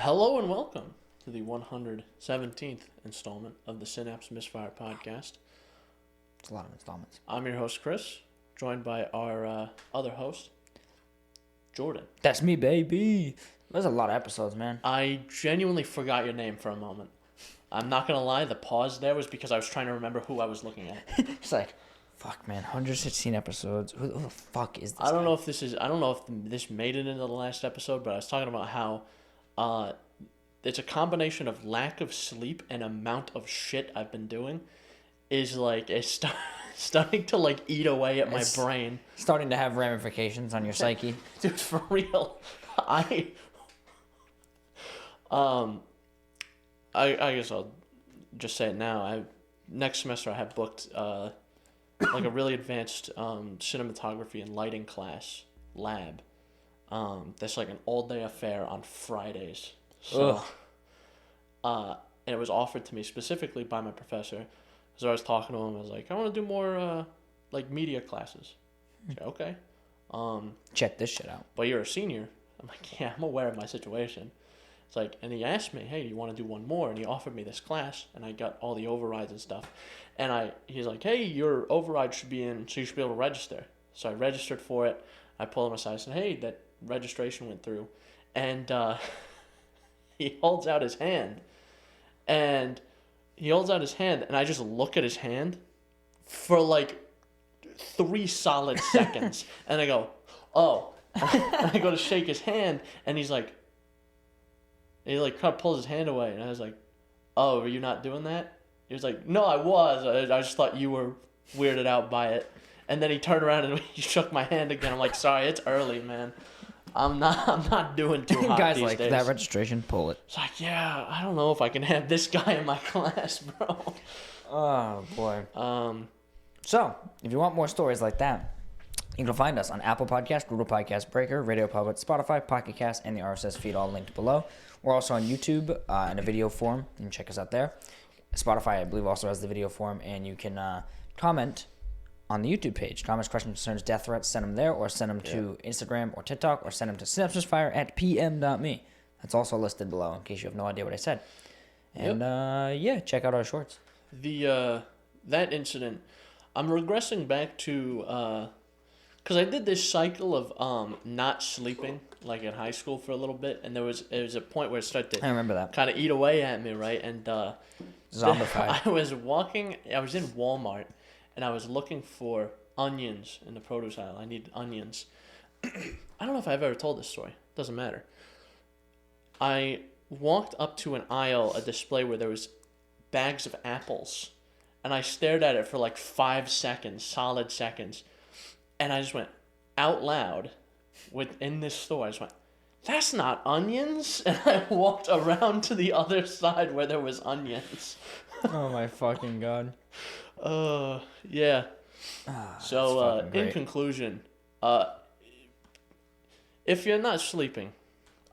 Hello and welcome to the 117th installment of the Synapse Misfire Podcast. It's a lot of installments. I'm your host, Chris, joined by our other host, Jordan. That's me, baby. There's a lot of episodes, man. I genuinely forgot your name for a moment. I'm not going to lie, the pause there was because I was trying to remember who I was looking at. It's like, fuck, man, 116 episodes. Who the fuck is this I don't guy? know if this made it into the last episode, but I was talking about how it's a combination of lack of sleep and amount of shit I've been doing is like it's starting to like eat away at my brain. Starting to have ramifications on your psyche. Dude, for real. I guess I'll just say it now. Next semester I have booked like a really advanced cinematography and lighting class lab. That's like an all-day affair on Fridays. So, and it was offered to me specifically by my professor. So I was talking to him. I was like, I want to do more like media classes. Said, okay. Check this shit out. But you're a senior. I'm like, yeah, I'm aware of my situation. It's like, and he asked me, hey, do you want to do one more? And he offered me this class, and I got all the overrides and stuff. And he's like, hey, your override should be in, so you should be able to register. So I registered for it. I pulled him aside and said, hey, that registration went through. And he holds out his hand. And I just look at his hand for like 3 solid seconds. And I go, oh. And I go to shake his hand, and he kind of pulls his hand away, and I was like, oh, were you not doing that? He was like, no, I was. I just thought you were weirded out by it. And then he turned around and he shook my hand again. I'm like, sorry, it's early, man. I'm not doing too hot Guys these like, days. that registration, pull it. It's like, yeah, I don't know if I can have this guy in my class, bro. Oh, boy. So, if you want more stories like that, you can find us on Apple Podcast, Google Podcast, Breaker, Radio Public, Spotify, Pocket Cast, and the RSS feed, all linked below. We're also on YouTube in a video form. You can check us out there. Spotify, I believe, also has the video form, and you can comment on the YouTube page. Comments, questions, concerns, death threats, send them there, or send them to Instagram or TikTok, or send them to synapsemisfire@pm.me. That's also listed below, in case you have no idea what I said. And, check out our shorts. That incident, I'm regressing back to... because I did this cycle of not sleeping, like in high school for a little bit, and there was a point where it started to I remember that. kind of eat away at me, right? And Zombified. I was in Walmart, and I was looking for onions in the produce aisle. I needed onions. I don't know if I've ever told this story. Doesn't matter. I walked up to an aisle, a display where there was bags of apples, and I stared at it for like 5 seconds, solid seconds. And I just went out loud within this store. I just went, that's not onions. And I walked around to the other side where there was onions. Oh, my fucking God. Yeah. So, in great. conclusion, if you're not sleeping,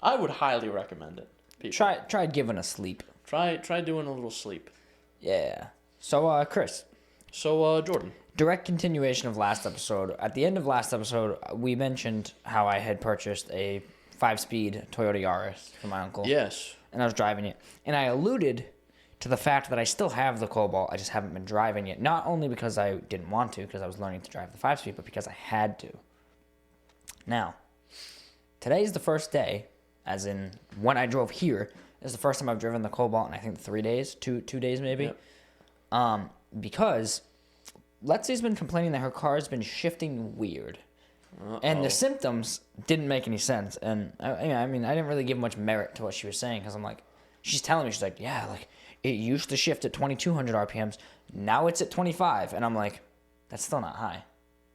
I would highly recommend it. People. Try giving a sleep. Try doing a little sleep. Yeah. So, Chris. So, Jordan. Direct continuation of last episode. At the end of last episode, we mentioned how I had purchased a 5-speed Toyota Yaris for my uncle. Yes. And I was driving it. And I alluded to the fact that I still have the Cobalt. I just haven't been driving it. Not only because I didn't want to, because I was learning to drive the 5-speed, but because I had to. Now, today is the first day, as in when I drove here, is the first time I've driven the Cobalt in I think 3 days, 2 days maybe. Yep. Because Lexy's been complaining that her car's been shifting weird. Uh-oh. And the symptoms didn't make any sense. And I mean, I didn't really give much merit to what she was saying, because I'm like, she's telling me, she's like, yeah, like it used to shift at 2,200 RPMs. Now it's at 25. And I'm like, that's still not high.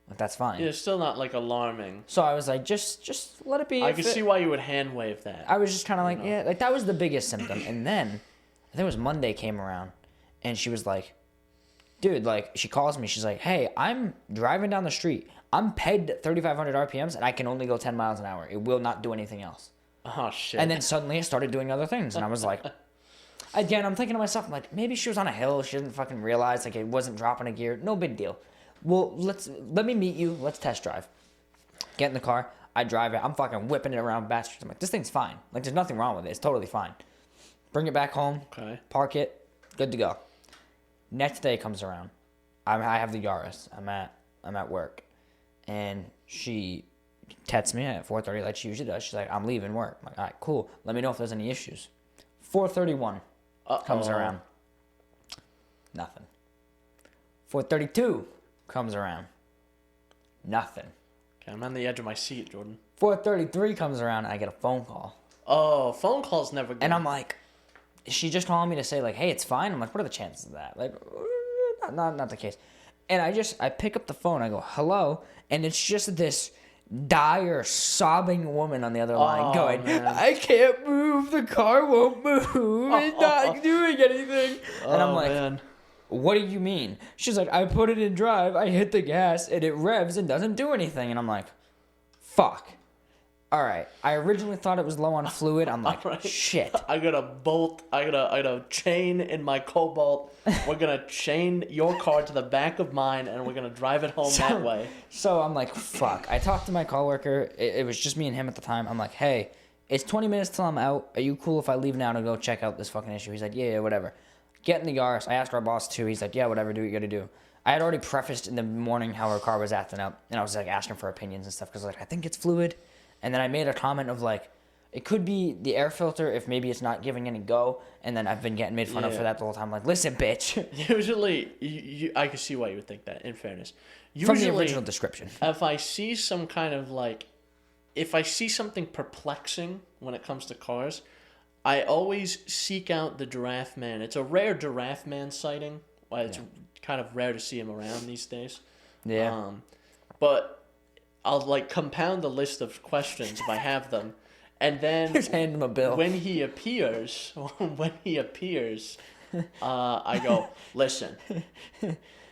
Like, that's fine. Yeah, it's still not like alarming. So I was like, just let it be. I can see why you would hand wave that. I was just kind of like, yeah, like that was the biggest symptom. And then I think it was Monday came around, and she was like, dude, like, she calls me. She's like, hey, I'm driving down the street. I'm pegged at 3,500 RPMs, and I can only go 10 miles an hour. It will not do anything else. Oh, shit. And then suddenly I started doing other things, and I was like, again, I'm thinking to myself, I'm like, maybe she was on a hill. She didn't fucking realize, like, it wasn't dropping a gear. No big deal. Well, let me meet you. Let's test drive. Get in the car. I drive it. I'm fucking whipping it around back streets. I'm like, this thing's fine. Like, there's nothing wrong with it. It's totally fine. Bring it back home. Okay. Park it. Good to go. Next day comes around. I have the Yaris. I'm at work. And she texts me at 4:30 like she usually does. She's like, I'm leaving work. I'm like, all right, cool. Let me know if there's any issues. 4:31 comes around. Nothing. 4:32 comes around. Nothing. Okay, I'm on the edge of my seat, Jordan. 4:33 comes around, and I get a phone call. Oh, phone calls never good. And I'm like, is she just calling me to say, like, hey, it's fine? I'm like, what are the chances of that? Like, not the case. And I pick up the phone, I go, hello, and it's just this dire, sobbing woman on the other line going, man. I can't move, the car won't move, it's not doing anything. And I'm like, man. What do you mean? She's like, I put it in drive, I hit the gas, and it revs and doesn't do anything. And I'm like, fuck. All right. I originally thought it was low on fluid. I'm like, right. Shit. I got a chain in my Cobalt. We're going to chain your car to the back of mine, and we're going to drive it home that way. So I'm like, fuck. I talked to my coworker. It was just me and him at the time. I'm like, hey, it's 20 minutes till I'm out. Are you cool if I leave now to go check out this fucking issue? He's like, yeah, whatever. Get in the Yaris. I asked our boss too. He's like, yeah, whatever, do what you gotta do. I had already prefaced in the morning how her car was acting up, and I was like asking for opinions and stuff because like I think it's fluid, and then I made a comment of like it could be the air filter if maybe it's not giving any go, and then I've been getting made fun of for that the whole time. Like, listen, bitch. Usually, I can see why you would think that. In fairness, usually, from the original description, if I see some kind of like, if I see something perplexing when it comes to cars, I always seek out the Giraffe-Man. It's a rare Giraffe-Man sighting. Well, it's kind of rare to see him around these days. Yeah. But I'll like compound the list of questions if I have them, and then just hand him a bill. When he appears, I go, listen.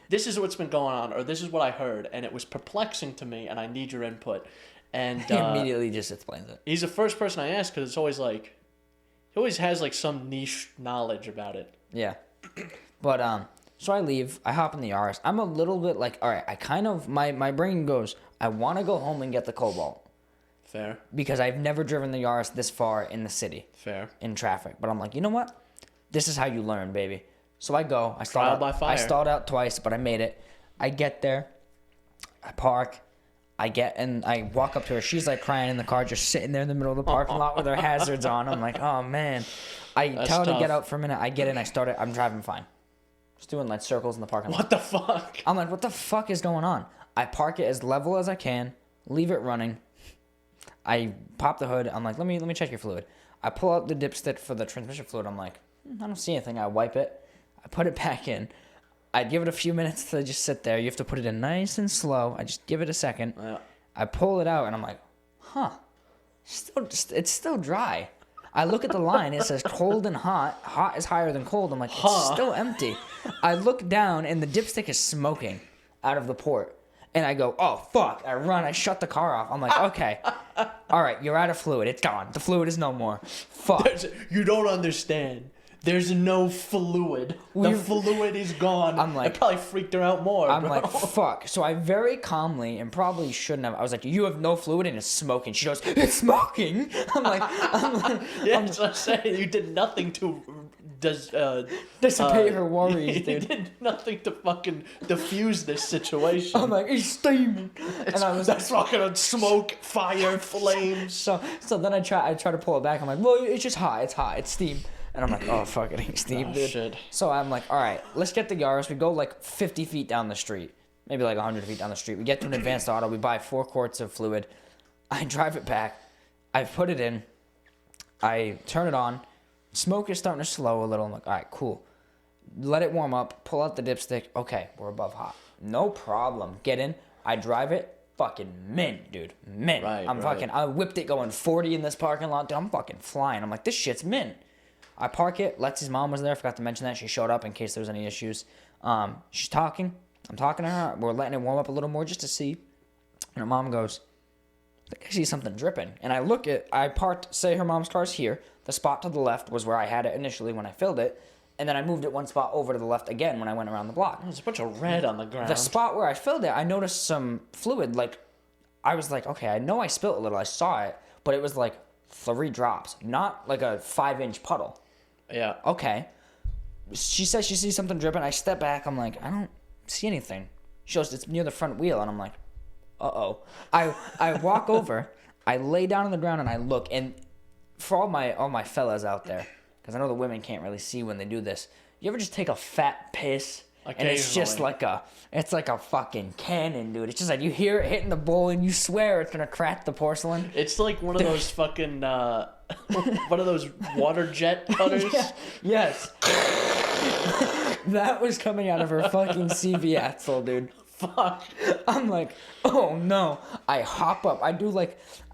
This is what's been going on, or this is what I heard, and it was perplexing to me, and I need your input. And he immediately just explains it. He's the first person I ask because it's always like. He always has, like, some niche knowledge about it. Yeah. But, so I leave. I hop in the Yaris. I'm a little bit like, all right, I kind of, my brain goes, I want to go home and get the Cobalt. Fair. Because I've never driven the Yaris this far in the city. Fair. In traffic. But I'm like, you know what? This is how you learn, baby. So I go. I stalled out twice, but I made it. I get there. I park. I walk up to her. She's like crying in the car, just sitting there in the middle of the parking lot with her hazards on. I'm like, oh man. That's tell her tough. To get out for a minute. I get in. I'm driving fine. Just doing like circles in the parking lot. What the fuck? I'm like, what the fuck is going on? I park it as level as I can, leave it running. I pop the hood. I'm like, let me check your fluid. I pull out the dipstick for the transmission fluid. I'm like, I don't see anything. I wipe it. I put it back in. I give it a few minutes to just sit there. You have to put it in nice and slow. I just give it a second. Yeah. I pull it out, and I'm like, huh. It's still dry. I look at the line. It says cold and hot. Hot is higher than cold. I'm like, it's still empty. I look down, and the dipstick is smoking out of the port. And I go, oh, fuck. I run. I shut the car off. I'm like, okay. All right, you're out of fluid. It's gone. The fluid is no more. Fuck. You don't understand. There's no fluid. The fluid is gone. I'm like, it probably freaked her out more. I'm like, fuck. So I very calmly, and probably shouldn't have, I was like, you have no fluid and it's smoking. She goes, it's smoking. I'm like, yeah, that's what I'm saying. You did nothing to dissipate her worries, dude. You did nothing to fucking diffuse this situation. I'm like, it's steaming. That's fucking smoke, fire, flames. So then I try to pull it back. I'm like, well, it's just hot. It's hot. It's steam. And I'm like, oh, fuck, it ain't steam, dude. Shit. So I'm like, all right, let's get the Yaris. We go like 50 feet down the street, maybe like 100 feet down the street. We get to an advanced auto. We buy 4 quarts of fluid. I drive it back. I put it in. I turn it on. Smoke is starting to slow a little. I'm like, all right, cool. Let it warm up. Pull out the dipstick. Okay, we're above hot. No problem. Get in. I drive it. Fucking mint, dude. Mint. Right, I whipped it going 40 in this parking lot. Dude, I'm fucking flying. I'm like, this shit's mint. I park it. Lexi's mom was there. Forgot to mention that. She showed up in case there was any issues. She's talking. I'm talking to her. We're letting it warm up a little more just to see. And her mom goes, I think I see something dripping. And I parked, say her mom's car's here. The spot to the left was where I had it initially when I filled it. And then I moved it one spot over to the left again when I went around the block. There's a bunch of red on the ground. The spot where I filled it, I noticed some fluid, like I was like, okay, I know I spilled a little. I saw it, but it was like 3 drops, not like a 5-inch puddle. Yeah. Okay. She says she sees something dripping. I step back. I'm like, I don't see anything. She goes, it's near the front wheel. And I'm like, uh-oh. I walk over. I lay down on the ground and I look. And for all my fellas out there, because I know the women can't really see when they do this, you ever just take a fat piss? And it's just like a fucking cannon, dude. It's just like you hear it hitting the bowl and you swear it's going to crack the porcelain. It's like one of those fucking, one of those water jet cutters. Yeah. Yes. That was coming out of her fucking CV axle, dude. Fuck. I'm like, oh no. I hop up. I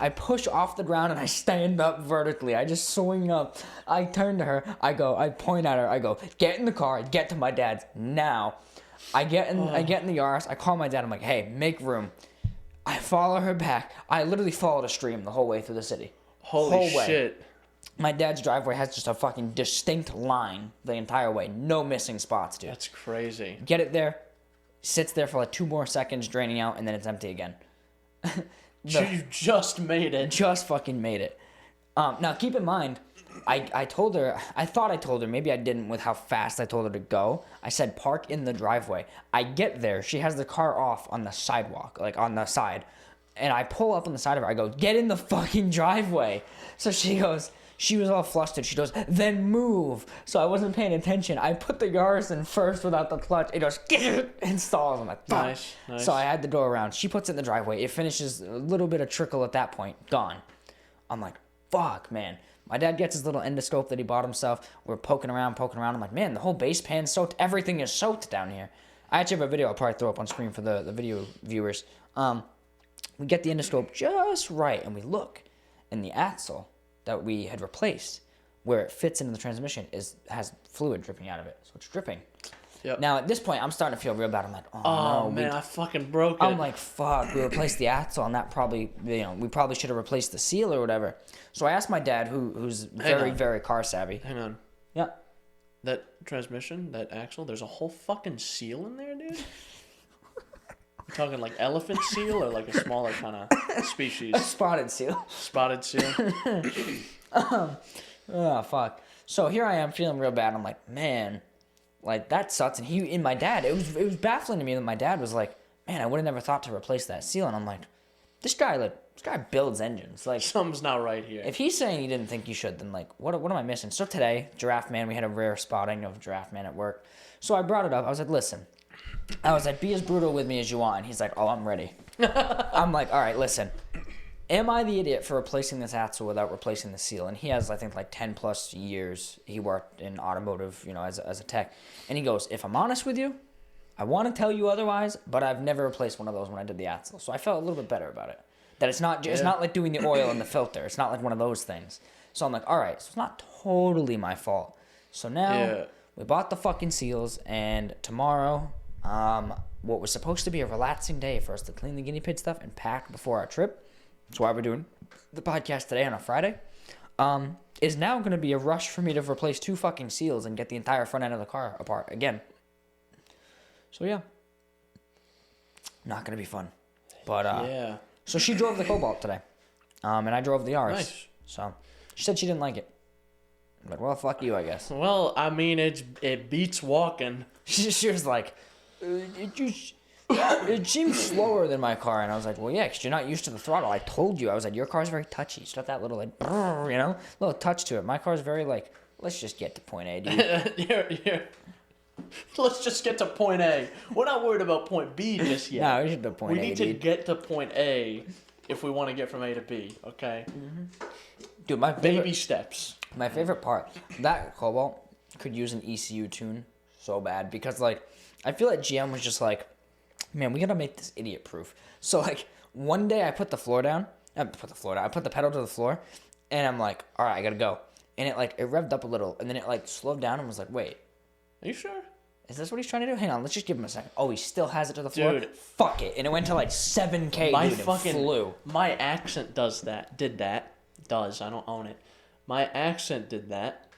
push off the ground and I stand up vertically. I just swing up. I turn to her. I point at her. I go, get in the car. Get to my dad's now. I get in the Yaris. I call my dad. I'm like, hey, make room. I follow her back. I literally followed a stream the whole way through the city. Holy shit. My dad's driveway has just a fucking distinct line the entire way. No missing spots, dude. That's crazy. Get it there. Sits there for like 2 more seconds, draining out, and then it's empty again. You just made it. Just fucking made it. Now, keep in mind, I told her, I thought I told her, maybe I didn't with how fast I told her to go. I said, park in the driveway. I get there. She has the car off on the sidewalk, like on the side. And I pull up on the side of her. I go, get in the fucking driveway. So she goes... She was all flustered. She goes, then move. So I wasn't paying attention. I put the Yaris in first without the clutch. It goes, and stalls. I'm like, fuck. Nice. So I had the door around. She puts it in the driveway. It finishes a little bit of trickle at that point. Gone. I'm like, fuck, man. My dad gets his little endoscope that he bought himself. We're poking around. I'm like, man, the whole base pan's soaked. Everything is soaked down here. I actually have a video I'll probably throw up on screen for the video viewers. We get the endoscope just right, and we look. And the axle that we had replaced, where it fits into the transmission, has fluid dripping out of it. So it's dripping. Yep. Now, at this point, I'm starting to feel real bad. I'm like, oh no. Man, I fucking broke it. I'm like, fuck, we replaced the axle, and that probably, we probably should have replaced the seal or whatever. So I asked my dad, who's very, very car savvy. Hang on. Yeah. That transmission, that axle, there's a whole fucking seal in there, dude? You talking like elephant seal or like a smaller kind of species? A spotted seal. Spotted seal. Oh, fuck. So here I am feeling real bad. I'm like, man, like that sucks. And my dad, it was baffling to me that my dad was like, man, I would have never thought to replace that seal. And I'm like, this guy builds engines. Like, something's not right here. If he's saying he didn't think you should, then like, what am I missing? So today, Giraffe-Man, we had a rare spotting of Giraffe-Man at work. So I brought it up. I was like, listen. I was like, be as brutal with me as you want. And he's like, oh, I'm ready. I'm like, all right, listen. Am I the idiot for replacing this axle without replacing the seal? And he has, I think, like 10 plus years. He worked in automotive, as a tech. And he goes, if I'm honest with you, I want to tell you otherwise, but I've never replaced one of those when I did the axle. So I felt a little bit better about it. That it's not like doing the oil and the filter. It's not like one of those things. So I'm like, all right, so it's not totally my fault. So now we bought the fucking seals, and tomorrow, what was supposed to be a relaxing day for us to clean the guinea pig stuff and pack before our trip, that's why we're doing the podcast today on a Friday, is now going to be a rush for me to replace 2 fucking seals and get the entire front end of the car apart again. So yeah, not going to be fun. But so she drove the Cobalt today, and I drove the Yaris. Nice. So she said she didn't like it. I'm like, well, fuck you, I guess. Well, I mean, it beats walking. She was like, it seems slower than my car. And I was like, well, yeah, because you're not used to the throttle. I told you. I was like, your car's very touchy. It's got that little, like, little touch to it. My car's very, like, let's just get to point A, dude. Let's just get to point A. We're not worried about point B just yet. No, we should do point A, We need to get to point A if we want to get from A to B, okay? Mm-hmm. Dude, baby steps. My favorite part, that Cobalt could use an ECU tune so bad because, like, I feel like GM was just like, man, we gotta make this idiot proof. So, like, one day I put the floor down. I put the pedal to the floor, and I'm like, all right, I gotta go. And it revved up a little, and then it, like, slowed down and was like, wait. Are you sure? Is this what he's trying to do? Hang on, let's just give him a second. Oh, he still has it to the floor? Dude. Fuck it. And it went to, like, 7K, dude, and flew. My accent does that. I don't own it. My accent did that.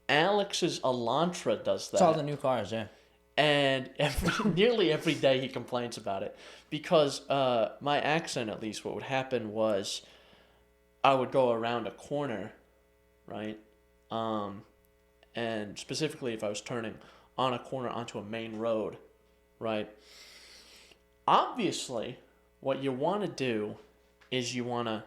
Alex's Elantra does that. It's all the new cars, yeah. And nearly every day he complains about it because my accent, at least, what would happen was I would go around a corner, right? And specifically if I was turning on a corner onto a main road, right? Obviously, what you want to do is you want to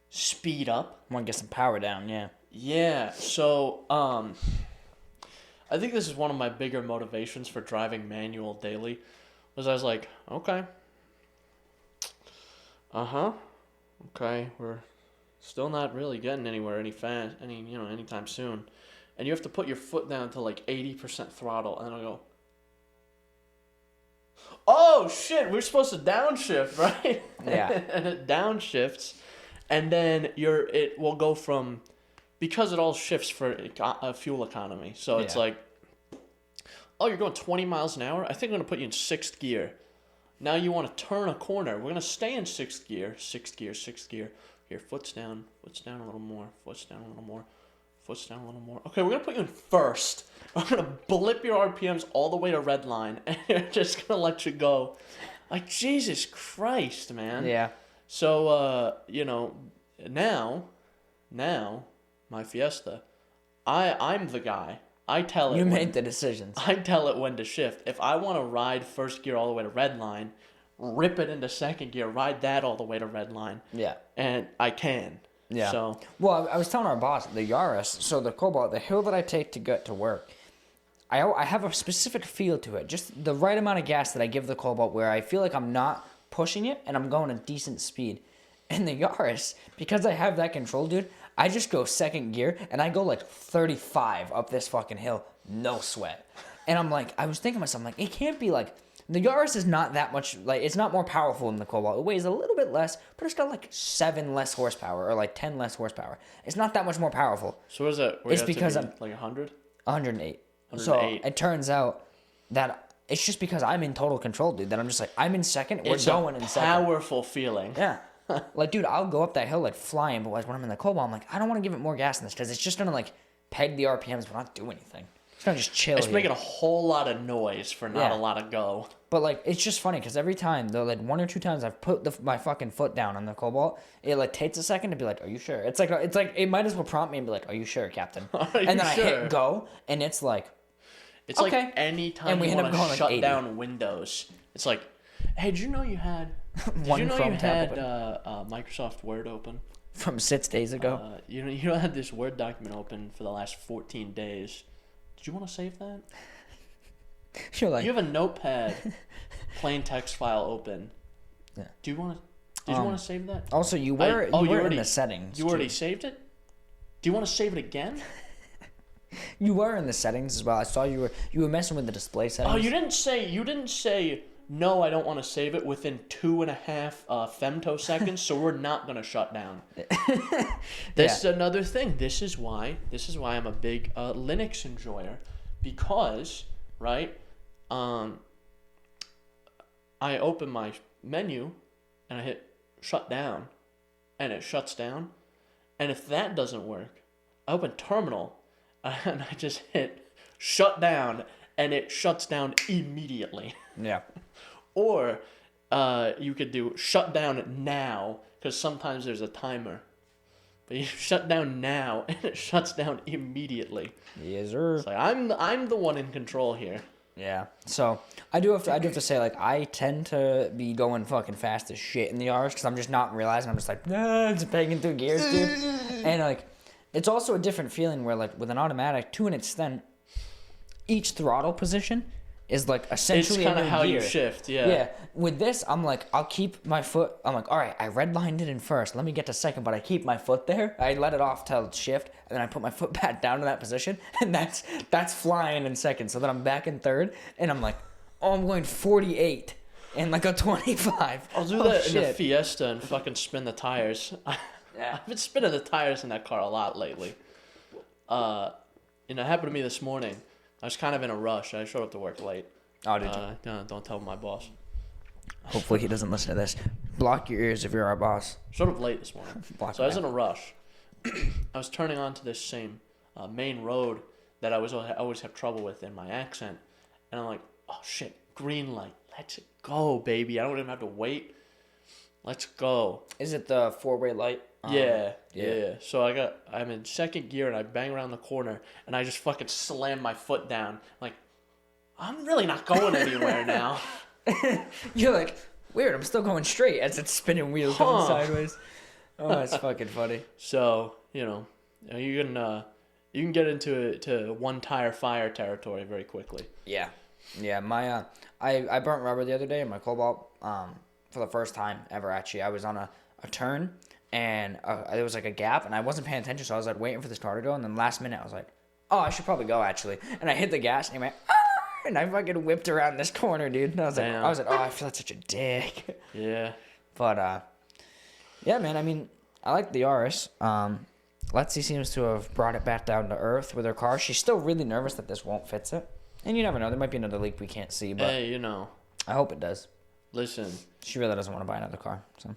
speed up. Want to get some power down, yeah. Yeah, so I think this is one of my bigger motivations for driving manual daily, was I was like, okay, okay, we're still not really getting anywhere anytime soon, and you have to put your foot down to like 80% throttle, and I'll go, oh shit, we're supposed to downshift, right? Yeah. And it downshifts, and then it will go from, because it all shifts for fuel economy. So it's like, oh, you're going 20 miles an hour? I think I'm going to put you in 6th gear. Now you want to turn a corner. We're going to stay in 6th gear, 6th gear, 6th gear. Here, foot's down a little more, foot's down a little more, foot's down a little more. Okay, we're going to put you in 1st. We're going to blip your RPMs all the way to red line, and you're just going to let you go. Like, Jesus Christ, man. Yeah. So, now, my Fiesta, I'm the guy. I tell it. You make the decisions. I tell it when to shift. If I want to ride 1st gear all the way to red line, rip it into 2nd gear, ride that all the way to red line. Yeah. And I can. Yeah. So. Well, I was telling our boss, the Yaris, so the Cobalt, the hill that I take to get to work, I have a specific feel to it. Just the right amount of gas that I give the Cobalt where I feel like I'm not pushing it and I'm going a decent speed. And the Yaris, because I have that control, dude, I just go 2nd gear and I go like 35 up this fucking hill, no sweat. And I'm like, I was thinking to myself, I'm like, it can't be like, the Yaris is not that much, like, it's not more powerful than the Cobalt. It weighs a little bit less, but it's got like 7 less horsepower or like 10 less horsepower. It's not that much more powerful. So what is that? It's because I'm like 100? 108. 108. So it turns out that it's just because I'm in total control, dude, that I'm just like, I'm in 2nd, we're going in 2nd. It's a powerful feeling. Yeah. Like, dude, I'll go up that hill like flying, but when I'm in the Cobalt, I'm like, I don't want to give it more gas in this because it's just gonna like peg the RPMs but not do anything. It's gonna just chill. It's here. making a whole lot of noise for not a lot of go. But like, it's just funny because every time, though, like 1 or 2 times I've put my fucking foot down on the Cobalt, it like takes a second to be like, are you sure? It's like it might as well prompt me and be like, are you sure, Captain? And then I hit go, and it's like, it's okay. Like any time you want to shut down Windows, it's like, hey, did you know you had Microsoft Word open from 6 days ago? You had this Word document open for the last 14 days. Did you want to save that? You're like, you have a Notepad plain text file open. Yeah. Did you want to save that? Also, you were in the settings. You already saved it? Do you want to save it again? You were in the settings as well. I saw you were messing with the display settings. Oh, you didn't say no, I don't want to save it within 2.5 femtoseconds, so we're not gonna shut down. This is another thing. This is why I'm a big Linux enjoyer, because right, I open my menu and I hit shut down, and it shuts down, and if that doesn't work, I open terminal and I just hit shut down, and it shuts down immediately. Yeah. Or you could do shut down now, because sometimes there's a timer. But you shut down now, and it shuts down immediately. Yes, sir. It's like I'm the one in control here. Yeah. So I do have to say, like, I tend to be going fucking fast as shit in the R's because I'm just not realizing. I'm just like, just pegging through gears, dude. And like, it's also a different feeling where, like, with an automatic, to an extent, each throttle position is like essentially it's kind of how gear. You shift, yeah. Yeah. With this, I'm like, I'll keep my foot. I'm like, all right, I redlined it in 1st. Let me get to 2nd, but I keep my foot there. I let it off till shift, and then I put my foot back down to that position, and that's flying in 2nd. So then I'm back in 3rd, and I'm like, oh, I'm going 48 and like a 25. I'll do that in the Fiesta and fucking spin the tires. Yeah. I've been spinning the tires in that car a lot lately. It happened to me this morning. I was kind of in a rush. I showed up to work late. Oh, did you? Don't tell my boss. Hopefully he doesn't listen to this. Block your ears if you're our boss. Showed up late this morning. So I was in a rush. I was turning onto this same main road that I always have trouble with in my accent. And I'm like, oh shit, green light. Let's go, baby. I don't even have to wait. Let's go. Is it the 4-way light? Yeah. So I'm in second gear and I bang around the corner and I just fucking slam my foot down. Like, I'm really not going anywhere now. You're like, weird, I'm still going straight as it's spinning wheels going sideways. Oh, that's fucking funny. So, you can get into one tire fire territory very quickly. Yeah. My I burnt rubber the other day in my Cobalt for the first time ever. Actually, I was on a turn and there was like a gap and I wasn't paying attention, so I was like waiting for this car to go, and then last minute I was like, oh, I should probably go actually, and I hit the gas and he went, ah! And I fucking whipped around this corner, dude. And I was like, oh, I feel like such a dick. Yeah. But yeah, man. I mean, I like the RS. Lexy seems to have brought it back down to earth with her car. She's still really nervous that this won't fix it. And you never know. There might be another leak we can't see, but hey, I hope it does. Listen. She really doesn't want to buy another car, so.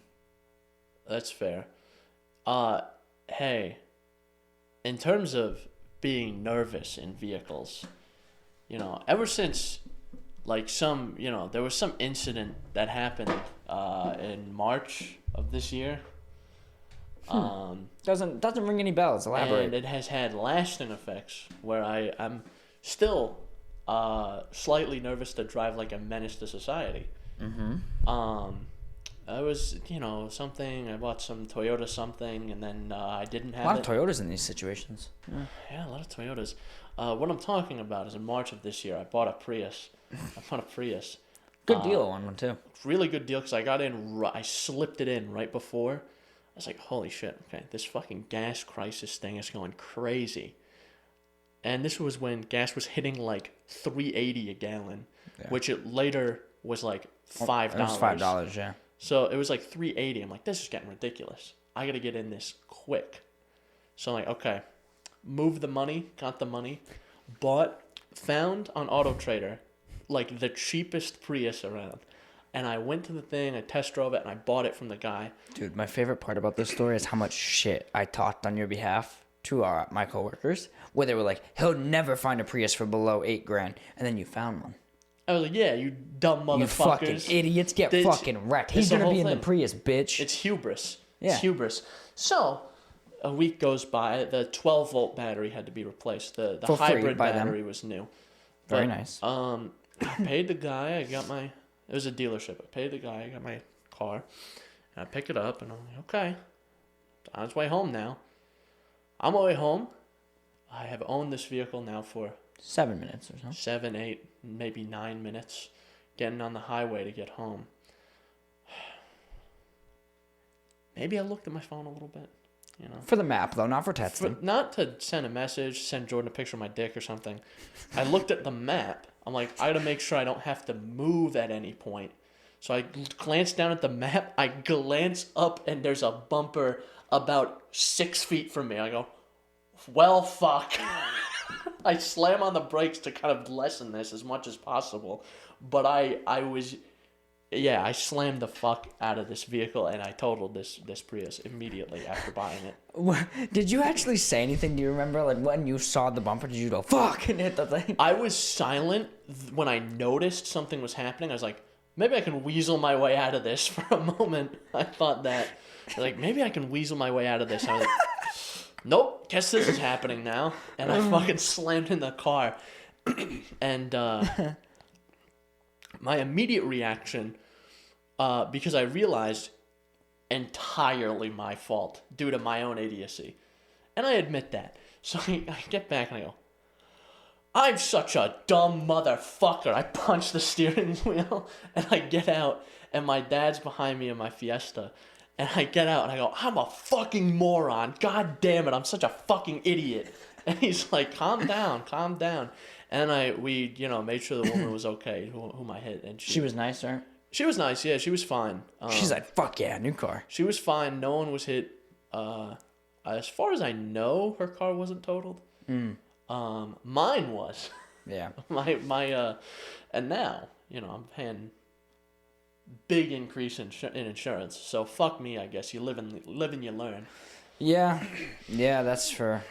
That's fair. Hey, in terms of being nervous in vehicles, ever since, like, there was some incident that happened in March of this year. Doesn't ring any bells. Elaborate. And it has had lasting effects where I'm still slightly nervous to drive like a menace to society. Mm-hmm. I was, I bought some Toyota something, and then I didn't have it. A lot of Toyotas in these situations. Yeah, a lot of Toyotas. What I'm talking about is in March of this year, I bought a Prius. Good deal on one, too. Really good deal, because I got in, I slipped it in right before. I was like, holy shit, okay, this fucking gas crisis thing is going crazy. And this was when gas was hitting like $3.80 a gallon, which it later was like $5. It was $5, yeah. So it was like $3.80. I'm like, this is getting ridiculous. I got to get in this quick. So I'm like, okay, moved the money, got the money, found on Auto Trader like the cheapest Prius around. And I went to the thing, I test drove it, and I bought it from the guy. Dude, my favorite part about this story is how much shit I talked on your behalf to my coworkers, where they were like, he'll never find a Prius for below $8,000, and then you found one. I was like, yeah, you dumb motherfuckers. You fucking idiots, get fucking wrecked. He's gonna be in the Prius, bitch. It's hubris. Yeah. It's hubris. So, a week goes by, the 12-volt battery had to be replaced. The hybrid battery was new. Very nice. I paid the guy, it was a dealership. I paid the guy, I got my car, and I pick it up, and I'm like, okay, on its way home now. I'm on my way home. I have owned this vehicle now for 7 minutes or so. 7, 8, maybe 9 minutes, getting on the highway to get home. Maybe I looked at my phone a little bit, For the map, though, not for texting. Not to send a message, send Jordan a picture of my dick or something. I looked at the map. I'm like, I gotta make sure I don't have to move at any point. So I glance down at the map. I glance up, and there's a bumper about 6 feet from me. I go, well, fuck. I slam on the brakes to kind of lessen this as much as possible. But I slammed the fuck out of this vehicle, and I totaled this Prius immediately after buying it. Did you actually say anything? Do you remember, like, when you saw the bumper, did you go, fuck, and hit the thing? I was silent when I noticed something was happening. I was like, maybe I can weasel my way out of this for a moment. I thought that. Like, maybe I can weasel my way out of this. I was like, nope, guess this is happening now. And I fucking slammed in the car. And my immediate reaction, because I realized entirely my fault due to my own idiocy. And I admit that. So I get back and I go, I'm such a dumb motherfucker. I punch the steering wheel and I get out, and my dad's behind me in my Fiesta. And I get out and I go, I'm a fucking moron. God damn it, I'm such a fucking idiot. And he's like, calm down. And we made sure the woman was okay, whom I hit. And she was nice, right? She was nice, yeah, she was fine. She's like, fuck yeah, new car. She was fine. No one was hit. As far as I know, her car wasn't totaled. Mine was. Yeah. my and now, I'm paying big increase in insurance. So fuck me, I guess. You live and you learn. Yeah, that's for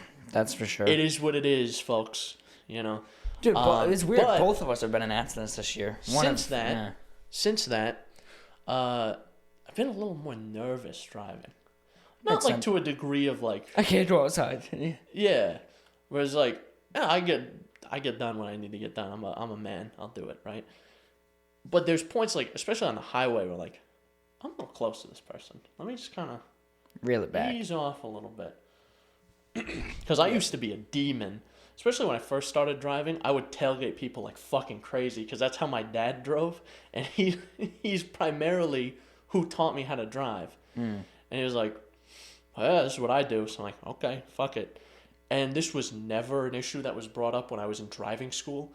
sure. It is what it is, folks. Dude, it's weird. But both of us have been in accidents this year. Since that, I've been a little more nervous driving. Not like to a degree of like I can't go outside. Yeah. Whereas like I get done when I need to get done. I'm a man. I'll do it, right? But there's points like especially on the highway where like I'm a little close to this person. Let me just kind of reel it back. Ease off a little bit. Because I used to be a demon. Especially when I first started driving, I would tailgate people like fucking crazy because that's how my dad drove. And he's primarily who taught me how to drive. And he was like, oh, yeah, this is what I do. So I'm like, okay, fuck it. And this was never an issue that was brought up when I was in driving school.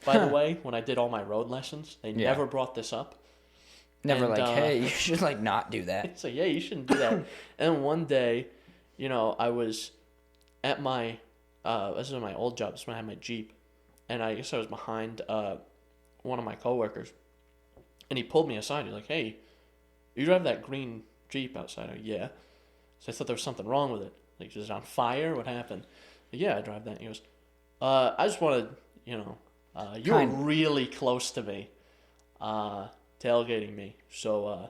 By the way, when I did all my road lessons, they never brought this up. Never and, hey, you should like not do that. So yeah, you shouldn't do that. And one day, I was at my, this is my old job. This is when I had my Jeep. And I guess I was behind one of my coworkers. And he pulled me aside. He's like, hey, you drive that green Jeep outside? I go, yeah. So I thought there was something wrong with it. Like, is it on fire? What happened? Like, yeah, I drive that. He goes, I just wanted, you were really close to me, tailgating me. So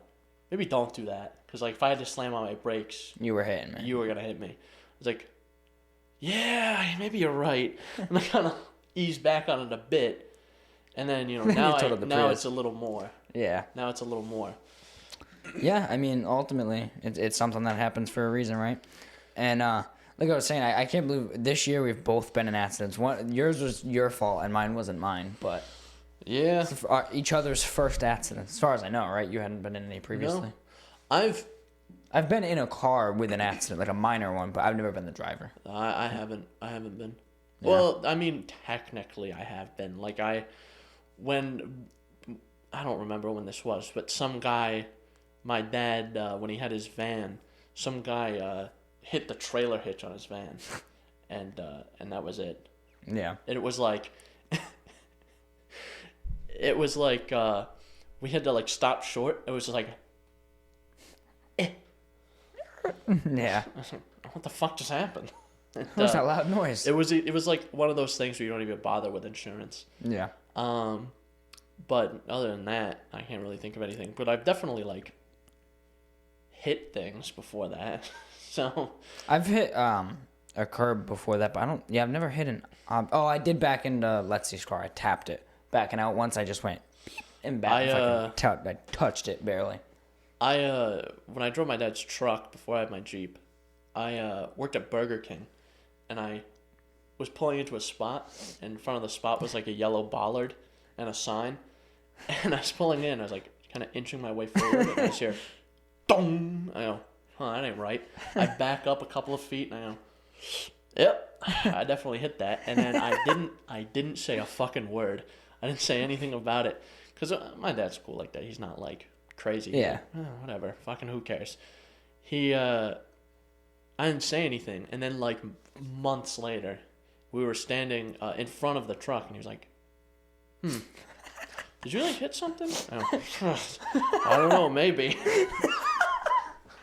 maybe don't do that. Because, like, if I had to slam on my brakes, you were hitting me. You were going to hit me. I was like, yeah, maybe you're right. And I kind of eased back on it a bit. And then, now it's a little more. Yeah. Now it's a little more. Yeah, I mean, ultimately, it's something that happens for a reason, right? And like I was saying, I can't believe this year we've both been in accidents. Yours was your fault, and mine wasn't mine. But yeah, each other's first accident, as far as I know, right? You hadn't been in any previously. No. I've been in a car with an accident, like a minor one, but I've never been the driver. I haven't been. Yeah. Well, I mean, technically, I have been. Like I don't remember when this was, but some guy. My dad, when he had his van, some guy hit the trailer hitch on his van, and that was it. Yeah. And it was like, we had to like stop short. It was like, Yeah. I was like, what the fuck just happened? And, what was that loud noise? It was like one of those things where you don't even bother with insurance. Yeah. But other than that, I can't really think of anything. But I've definitely like hit things before that. So I've hit a curb before that, but I've never hit an I did back into Lexy's car. I tapped it backing out once. I just went beep and back. I touched it barely. When I drove my dad's truck before I had my Jeep, I worked at Burger King, and I was pulling into a spot, and in front of the spot was like a yellow bollard and a sign, and I was pulling in. I was like kind of inching my way forward, and I was here. Dong! I go, that ain't right. I back up a couple of feet and I go, yep, I definitely hit that. And then I didn't say a fucking word. I didn't say anything about it because my dad's cool like that. He's not like crazy. Yeah. Whatever. Fucking who cares? I didn't say anything. And then like months later, we were standing in front of the truck and he was like, did you like hit something? I don't know, maybe.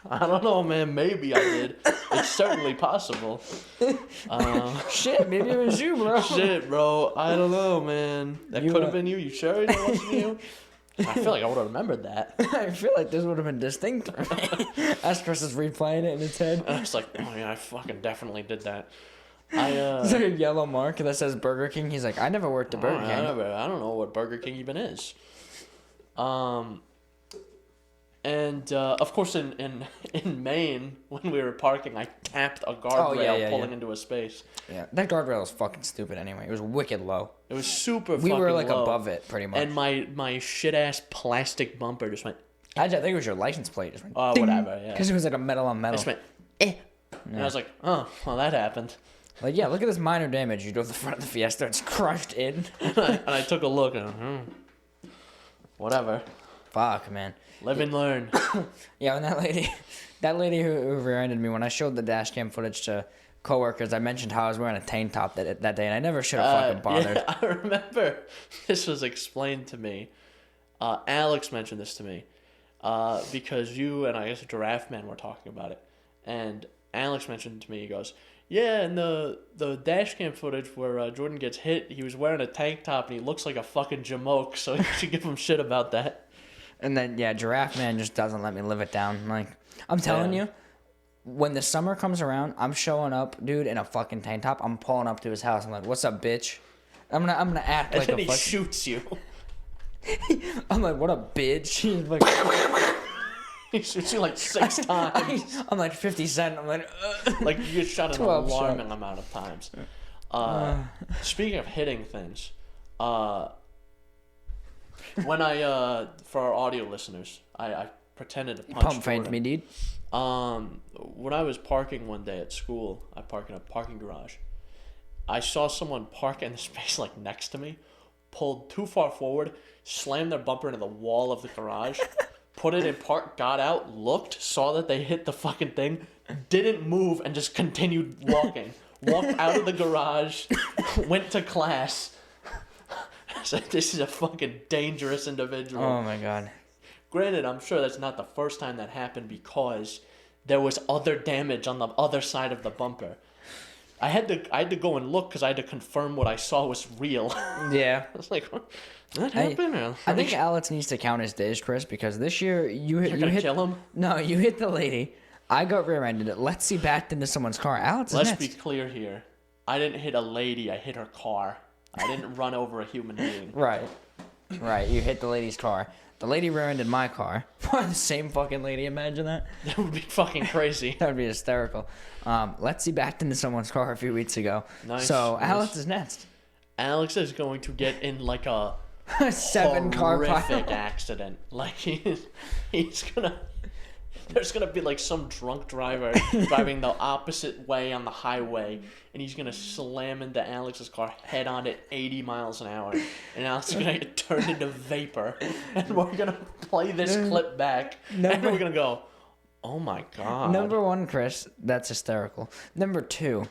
I don't know, man. Maybe I did. It's certainly possible. Shit, maybe it was you, bro. Shit, bro. I don't know, man. That could have been you. You sure it wasn't you? I feel like I would have remembered that. I feel like this would have been distinct for me. As Chris is replaying it in his head. And I was like, oh yeah, I fucking definitely did that. It's like a yellow mark that says Burger King. He's like, I never worked at Burger King. I don't know what Burger King even is. And of course, in Maine, when we were parking, I tapped a guardrail pulling into a space. Yeah, that guardrail was fucking stupid anyway. It was wicked low. It was super fucking low. We were like low. Above it, pretty much. And my shit-ass plastic bumper just went... I think it was your license plate. Just went whatever, yeah. Because it was like a metal on metal. It just went, And I was like, oh, well, that happened. Like, yeah, look at this minor damage. You drove the front of the Fiesta. It's crushed in. And I took a look and whatever. Fuck, man. Live and learn. Yeah, and that lady who rear-ended me, when I showed the dash cam footage to coworkers, I mentioned how I was wearing a tank top that day, and I never should have fucking bothered. Yeah, I remember this was explained to me. Alex mentioned this to me because you and I guess Giraffe-Man were talking about it. And Alex mentioned to me, he goes, Yeah, and the dash cam footage where Jordan gets hit, he was wearing a tank top and he looks like a fucking jamoke, so you should give him shit about that. And then, yeah, Giraffe-Man just doesn't let me live it down. Like, I'm telling you, when the summer comes around, I'm showing up, dude, in a fucking tank top. I'm pulling up to his house. I'm like, "What's up, bitch?" I'm gonna act and like then a he shoots you. I'm like, "What a bitch!" He's like, he shoots you like 6 times. I'm like 50 Cent. I'm like, like you get shot an 12 alarming shot. amount of times. Speaking of hitting things, when I for our audio listeners, I pretended to punch pump faked me, dude. When I was parking one day at school, I park in a parking garage. I saw someone park in the space like next to me, pulled too far forward, slammed their bumper into the wall of the garage, put it in park, got out, looked, saw that they hit the fucking thing, didn't move, and just continued walking. Walked out of the garage, went to class. I said, "This is a fucking dangerous individual." Oh my god. Granted, I'm sure that's not the first time that happened because there was other damage on the other side of the bumper. I had to go and look because I had to confirm what I saw was real. Yeah. I was like, "What? That happened?" I think Alex needs to count his days, Chris, because this year you hit. Kill him? No, you hit the lady. I got rear-ended. Lexy backed into someone's car. Alex is Let's next. be clear here. I didn't hit a lady. I hit her car. I didn't run over a human being. Right. You hit the lady's car. The lady rear-ended my car. The same fucking lady. Imagine that. That would be fucking crazy. That would be hysterical. Lexy backed into someone's car a few weeks ago. Nice. So Alex is next. Alex is going to get in like a 7-car horrific accident. Like he's gonna. There's gonna be like some drunk driver driving the opposite way on the highway, and he's gonna slam into Alex's car head on at 80 miles an hour, and Alex is gonna get turned into vapor, and we're gonna play this clip back, and we're gonna go, "Oh my god!" Number 1, Chris, that's hysterical. Number 2,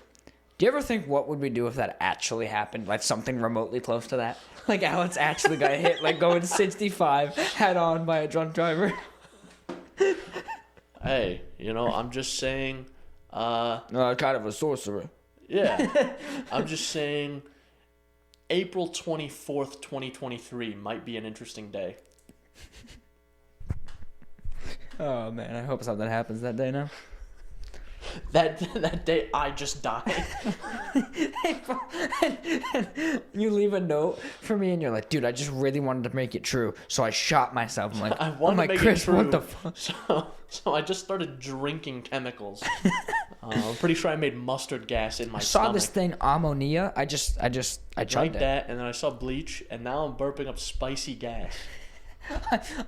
do you ever think what would we do if that actually happened? Like something remotely close to that? Like Alex actually got hit, like going 65 head on by a drunk driver. Hey, I'm just saying. Kind of a sorcerer. Yeah, I'm just saying. April 24th, 2023 might be an interesting day. Oh man, I hope something happens that day now. That day I just died. You leave a note for me and you're like, "Dude, I just really wanted to make it true, so I shot myself." I'm like, I wanted to make Chris, it true. what the fuck? So I just started drinking chemicals. I'm pretty sure I made mustard gas in my saw stomach. this thing ammonia. I Drank tried that, and then I saw bleach, and now I'm burping up spicy gas.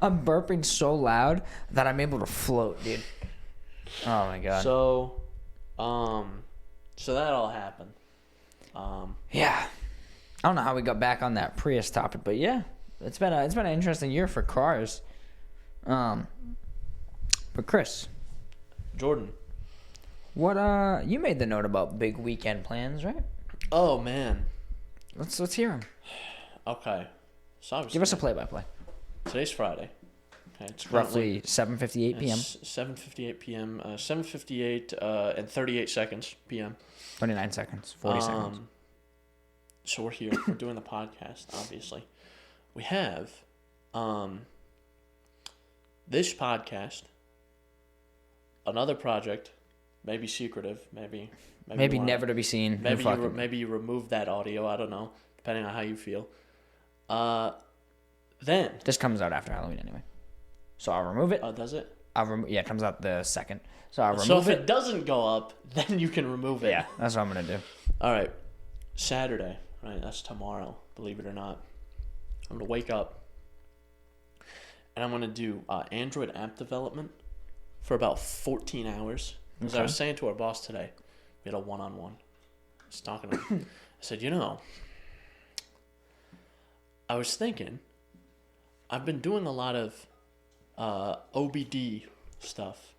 I'm burping so loud that I'm able to float, dude. Oh my god. So that all happened. Yeah. I don't know how we got back on that Prius topic, but yeah, it's been an interesting year for cars. But Chris, Jordan. what you made the note about big weekend plans, right? Oh man. Let's hear them. Okay. So obviously, Give us a play-by-play. Today's Friday. Okay, it's Roughly 7:58 p.m. 7:58 p.m. 7:58 and 38 seconds p.m. 29 seconds. 40 seconds. So we're here. We're doing the podcast. Obviously, we have this podcast, another project, maybe secretive, maybe never to be seen. Maybe you remove that audio. I don't know, depending on how you feel. Then this comes out after Halloween anyway, so I'll remove it. Oh, does it? Yeah, it comes out the 2nd, so I'll remove it. So if it doesn't go up, then you can remove it. Yeah, that's what I'm gonna do. All right, Saturday. Right, that's tomorrow. Believe it or not, I'm gonna wake up and I'm gonna do Android app development for about 14 hours. As I was saying to our boss today, we had a one-on-one. I was talking to him. I said, I was thinking, I've been doing a lot of OBD stuff,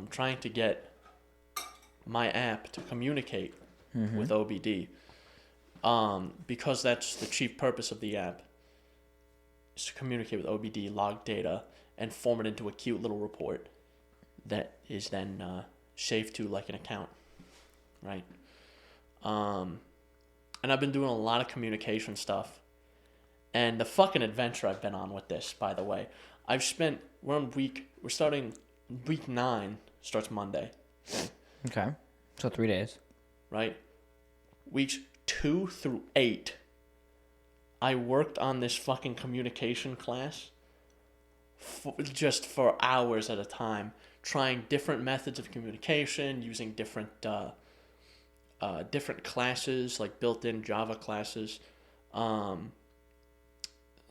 trying to get my app to communicate with OBD, because that's the chief purpose of the app, is to communicate with OBD, log data, and form it into a cute little report that is then saved to like an account. right? And I've been doing a lot of communication stuff. And the fucking adventure I've been on with this, by the way. We're starting week 9, starts Monday. Okay. So 3 days. Right? Weeks 2 through 8, I worked on this fucking communication class just for hours at a time, trying different methods of communication, using different classes, like built-in Java classes. I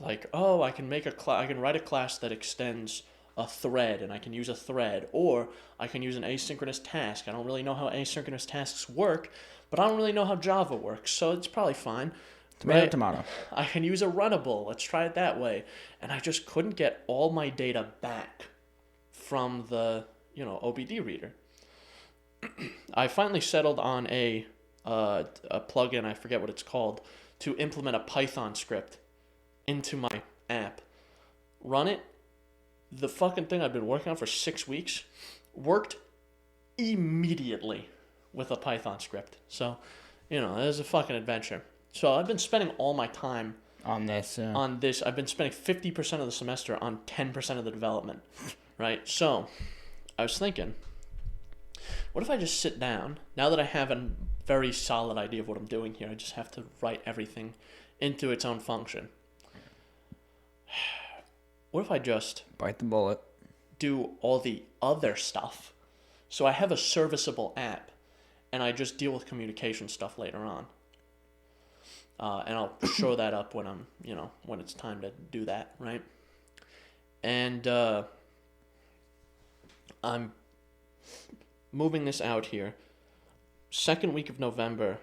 can write a class that extends a thread, and I can use a thread, or I can use an asynchronous task. I don't really know how asynchronous tasks work, but I don't really know how Java works, so it's probably fine. Tomato. I can use a runnable. Let's try it that way. And I just couldn't get all my data back from the, OBD reader. I finally settled on a plugin, I forget what it's called, to implement a Python script into my app. Run it. The fucking thing I've been working on for 6 weeks worked immediately with a Python script. So, it was a fucking adventure. So I've been spending all my time on this. I've been spending 50% of the semester on 10% of the development, right? So I was thinking, what if I just sit down, now that I have a very solid idea of what I'm doing here, I just have to write everything into its own function. What if I just bite the bullet, do all the other stuff, so I have a serviceable app, and I just deal with communication stuff later on. And I'll show that up when when it's time to do that, right? And I'm moving this out here. Second week of November,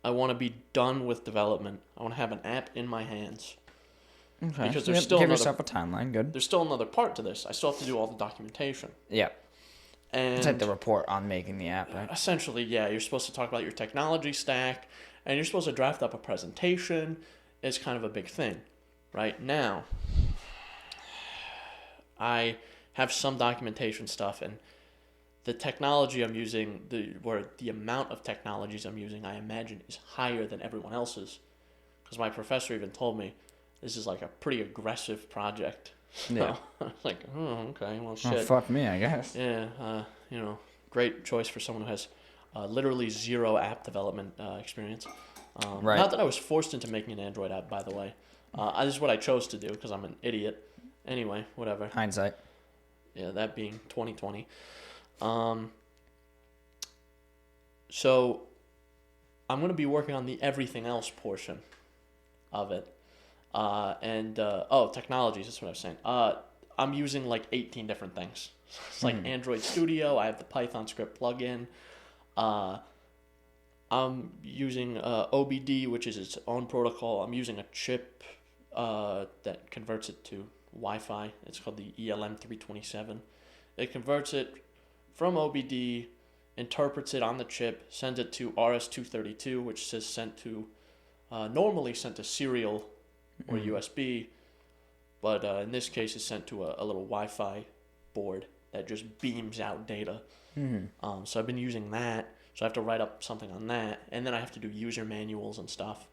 I want to be done with development. I want to have an app in my hands. Okay. Because give yourself a timeline. Good. There's still another part to this. I still have to do all the documentation. Yeah. And it's like the report on making the app, right? Essentially, yeah. You're supposed to talk about your technology stack, and you're supposed to draft up a presentation. It's kind of a big thing. Right now, I have some documentation stuff, and the technology I'm using, the amount of technologies I'm using, I imagine is higher than everyone else's. Because my professor even told me this is like a pretty aggressive project. So Yeah. I was like, oh, okay, well, shit. Oh, fuck me, I guess. Yeah, great choice for someone who has literally zero app development experience. Right. Not that I was forced into making an Android app, by the way. This is what I chose to do because I'm an idiot. Anyway, whatever. Hindsight. Yeah, that being 2020. So I'm going to be working on the everything else portion of it. Technologies, that's what I was saying. I'm using like 18 different things. It's like Android Studio. I have the Python script plugin. I'm using OBD, which is its own protocol. I'm using a chip that converts it to Wi-Fi. It's called the ELM327. It converts it from OBD, interprets it on the chip, sends it to RS232, which is normally sent to serial or USB, but in this case it's sent to a little Wi-Fi board that just beams out data. So I've been using that. So I have to write up something on that, and then I have to do user manuals and stuff.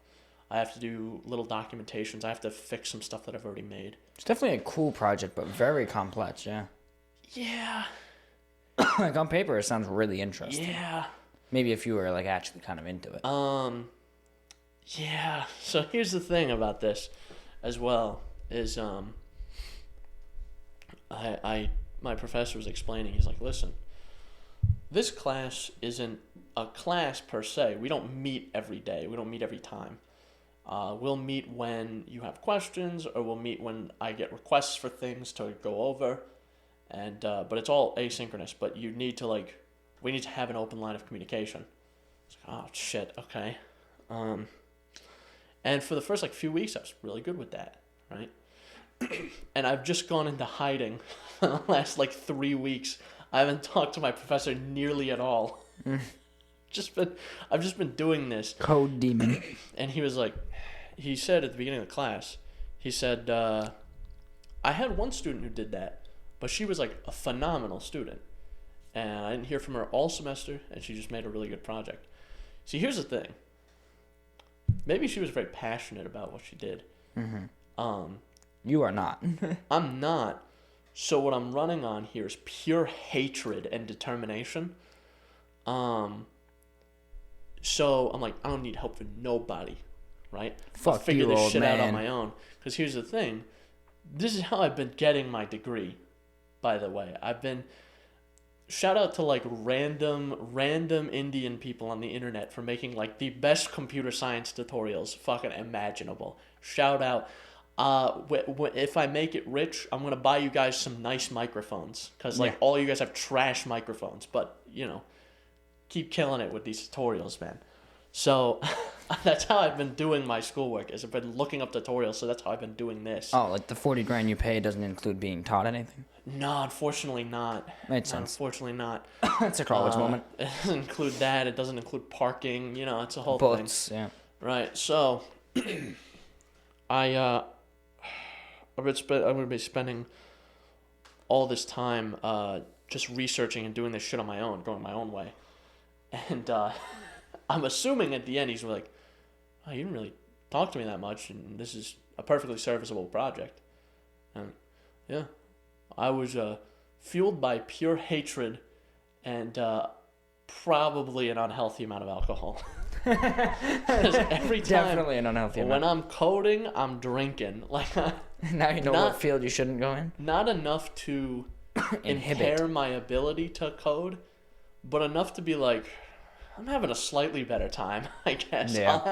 I have to do little documentations. I have to fix some stuff that I've already made. It's definitely a cool project, but very complex, yeah. Yeah. Like on paper, it sounds really interesting. Yeah. Maybe if you were like actually kind of into it. Yeah. So here's the thing about this, as well, is my professor was explaining. He's like, listen, this class isn't a class per se. We don't meet every day. We don't meet every time. We'll meet when you have questions, or we'll meet when I get requests for things to go over, and but it's all asynchronous. But we need to have an open line of communication. It's like, oh shit, okay. And for the first few weeks, I was really good with that, right? And I've just gone into hiding for the last 3 weeks. I haven't talked to my professor nearly at all. I've just been doing this. Code demon. And he said at the beginning of the class, he said, I had one student who did that, but she was a phenomenal student. and I didn't hear from her all semester, and she just made a really good project. See, here's the thing. Maybe she was very passionate about what she did. You are not. I'm not. So what I'm running on here is pure hatred and determination. So I'm like, I don't need help from nobody, right? Fuck I'll figure you, this old shit out man. on my own. Because here's the thing. This is how I've been getting my degree, by the way. I've been... Shout out to, like, random Indian people on the internet for making, like, the best computer science tutorials fucking imaginable. Shout out. If I make it rich, I'm going to buy you guys some nice microphones. Because, like, all you guys have trash microphones. But, you know, keep killing it with these tutorials, man. So, that's how I've been doing my schoolwork, is I've been looking up tutorials, so that's how I've been doing this. Oh, like the $40,000 you pay doesn't include being taught anything? No, unfortunately not. Makes sense. Unfortunately not. That's a college moment. It doesn't include that. It doesn't include parking. You know, it's a whole Books, thing. yeah. Right. So, I'm gonna be spending all this time just researching and doing this shit on my own, going my own way, and I'm assuming at the end he's like, "Oh, you didn't really talk to me that much, and this is a perfectly serviceable project." And yeah, I was fueled by pure hatred and probably an unhealthy amount of alcohol. Because every time, Definitely an unhealthy when amount. I'm coding, I'm drinking. Like, Now you know not- what field you shouldn't go in? not enough to impair my ability to code, but enough to be like, I'm having a slightly better time, I guess. Yeah. I'll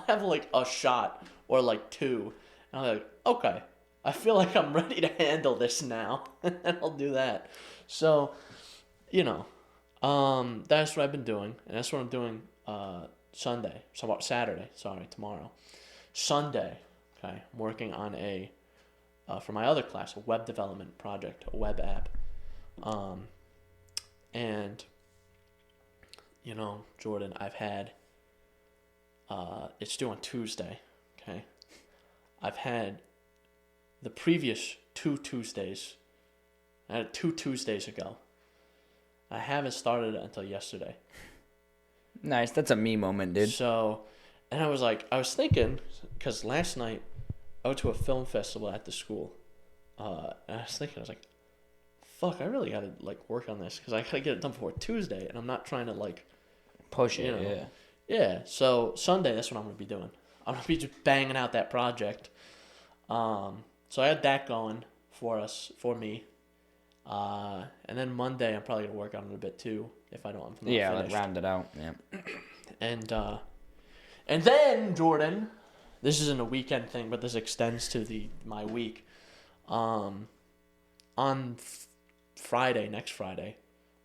have like a shot or like two, and I'm like, okay, I feel like I'm ready to handle this now, and I'll do that. So, you know, that's what I've been doing, and that's what I'm doing Saturday, tomorrow. Sunday, okay, I'm working on for my other class, a web development project, a web app. And, you know, Jordan, I've had, it's due on Tuesday, okay? I've had the previous 2 Tuesdays, I had 2 Tuesdays ago. I haven't started it until yesterday. Nice. That's a me moment, dude. So, and I was thinking, because last night I went to a film festival at the school. And I was like, fuck, I really gotta, like, work on this, because I gotta get it done before Tuesday, and I'm not trying to, like, Push it, you know. yeah. Yeah, so Sunday, that's what I'm gonna be doing. I'm gonna be just banging out that project. So I had that going for me. And then Monday, I'm probably gonna work on it a bit too, if I'm not Yeah, like finished. round it out, yeah. And then, Jordan, this isn't a weekend thing, but this extends to my week. On Friday, next Friday,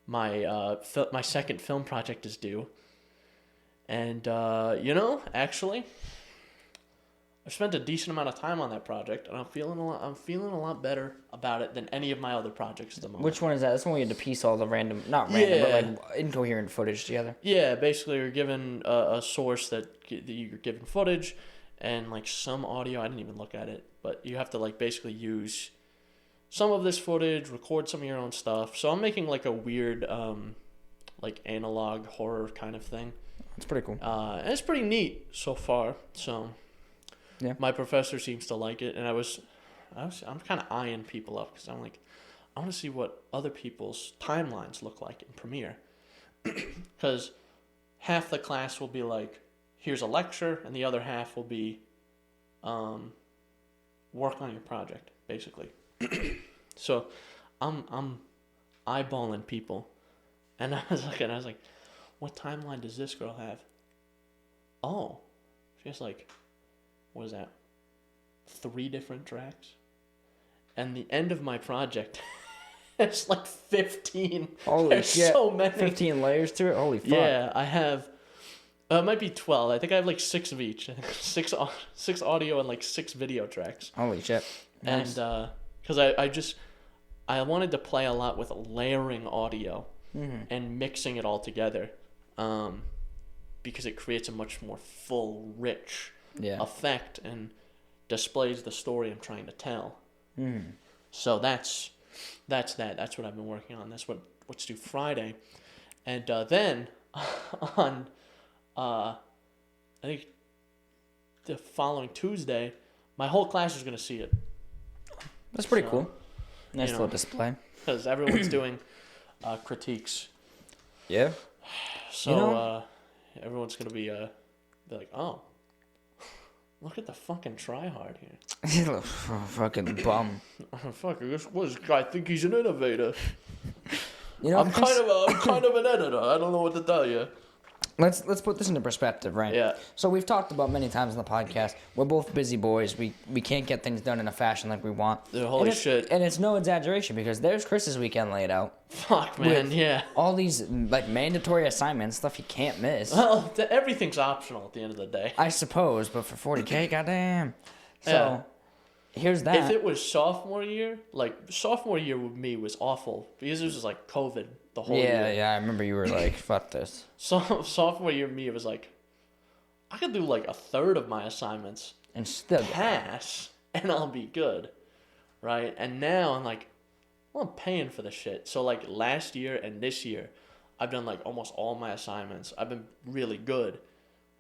my second film project is due. And, you know, actually, I've spent a decent amount of time on that project, and I'm feeling a lot better about it than any of my other projects at the moment. Which one is that? That's when we had to piece all the not random, but like incoherent footage together. Yeah, basically you're given a source that you're given footage and like some audio. I didn't even look at it, but you have to like basically use some of this footage, record some of your own stuff. So I'm making like a weird like analog horror kind of thing. It's pretty cool. And it's pretty neat so far. So yeah, my professor seems to like it, and I'm kind of eyeing people up because I'm like, I want to see what other people's timelines look like in Premiere, because half the class will be like, here's a lecture, and the other half will be, work on your project basically. So, I'm eyeballing people, and I was like, what timeline does this girl have? Oh, she has like, what is that? 3 different tracks, and the end of my project, it's like 15. Holy There's shit! so many. 15 layers to it. Holy fuck! Yeah, I have. It might be 12. I think I have like 6 of each. 6 audio and like 6 video tracks. Holy shit! Nice. And because I wanted to play a lot with layering audio and mixing it all together, because it creates a much more full, rich effect and displays the story I'm trying to tell. So that's that. That's what I've been working on. That's what let's do Friday. And then on, I think the following Tuesday, my whole class is going to see it. That's pretty cool. Nice little display. Because everyone's doing critiques. Yeah. So everyone's going to be they're like, oh, look at the fucking tryhard here. Fucking bum. Fuck, what does this guy think he's an innovator? I'm kind of an editor. I don't know what to tell you. Let's put this into perspective, right? Yeah. So we've talked about many times on the podcast. We're both busy boys. We can't get things done in a fashion like we want. Holy shit. And it's no exaggeration because there's Chris's weekend laid out. Fuck, man, yeah. All these like mandatory assignments, stuff you can't miss. Well, everything's optional at the end of the day. I suppose, but for 40K, goddamn. So, here's that. If it was sophomore year with me was awful because it was just like COVID the whole year. Yeah, I remember you were like, fuck this. So sophomore year me, it was like, I could do like a third of my assignments and still pass, and I'll be good, right? And now I'm like, well, I'm paying for the shit. So like last year and this year, I've done like almost all my assignments. I've been really good